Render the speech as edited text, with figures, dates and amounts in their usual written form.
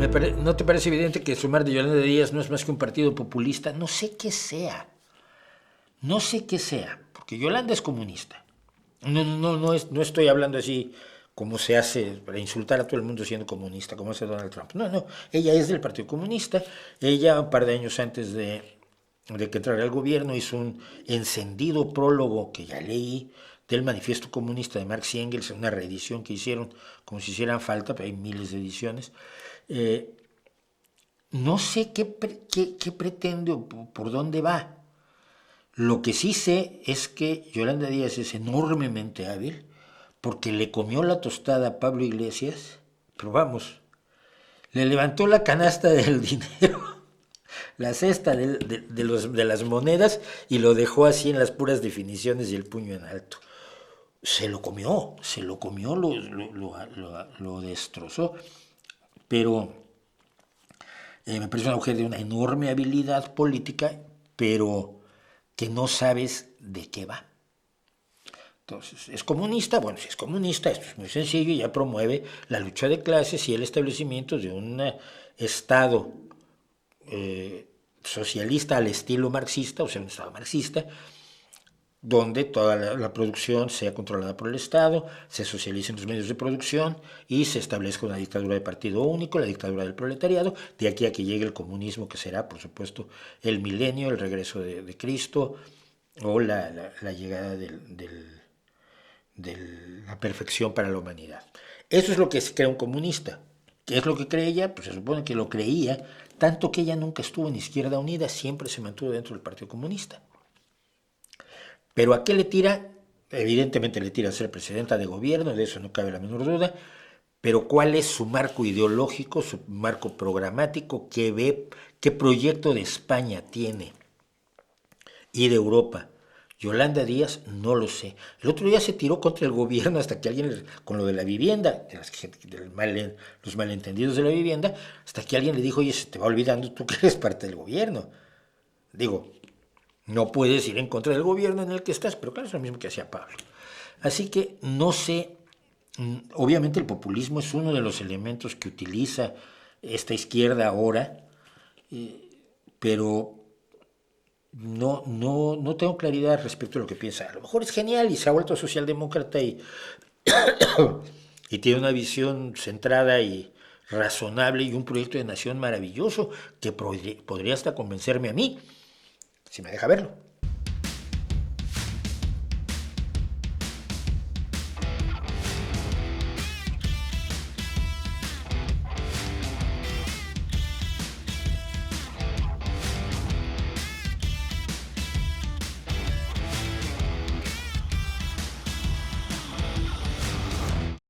¿No te parece evidente que Sumar de Yolanda Díaz no es más que un partido populista? No sé qué sea. No sé qué sea, porque Yolanda es comunista. No estoy hablando así como se hace para insultar a todo el mundo siendo comunista, como hace Donald Trump. No, ella es del Partido Comunista. Ella, un par de años antes de que entrara al gobierno, hizo un encendido prólogo que ya leí del Manifiesto Comunista de Marx y Engels, una reedición que hicieron como si hicieran falta, pero hay miles de ediciones. Eh, no sé qué pretende o por dónde va. Lo que sí sé es que Yolanda Díaz es enormemente hábil porque le comió la tostada a Pablo Iglesias, pero vamos, le levantó la canasta del dinero, la cesta de las monedas y lo dejó así en las puras definiciones y el puño en alto. Se lo comió, lo destrozó, pero me parece una mujer de una enorme habilidad política, pero que no sabes de qué va. Entonces, ¿es comunista? Bueno, si es comunista, esto es muy sencillo, ya promueve la lucha de clases y el establecimiento de un Estado socialista al estilo marxista, o sea, un Estado marxista, donde toda la producción sea controlada por el Estado, se socialicen los medios de producción y se establezca una dictadura de partido único, la dictadura del proletariado, de aquí a que llegue el comunismo, que será, por supuesto, el milenio, el regreso de Cristo o la llegada de la perfección para la humanidad. Eso es lo que cree un comunista. ¿Qué es lo que cree ella? Pues se supone que lo creía, tanto que ella nunca estuvo en Izquierda Unida, siempre se mantuvo dentro del Partido Comunista. Pero ¿a qué le tira? Evidentemente le tira a ser presidenta de gobierno, de eso no cabe la menor duda, pero ¿cuál es su marco ideológico, su marco programático? ¿Qué ve? ¿Qué proyecto de España tiene? Y de Europa. Yolanda Díaz, no lo sé. El otro día se tiró contra el gobierno hasta que alguien, con lo de la vivienda, los malentendidos de la vivienda, hasta que alguien le dijo, oye, se te va olvidando tú que eres parte del gobierno. Digo, no puedes ir en contra del gobierno en el que estás, pero claro, es lo mismo que hacía Pablo. Así que no sé, obviamente el populismo es uno de los elementos que utiliza esta izquierda ahora, pero no tengo claridad respecto a lo que piensa. A lo mejor es genial y se ha vuelto socialdemócrata y tiene una visión centrada y razonable y un proyecto de nación maravilloso que podría hasta convencerme a mí, si me deja verlo.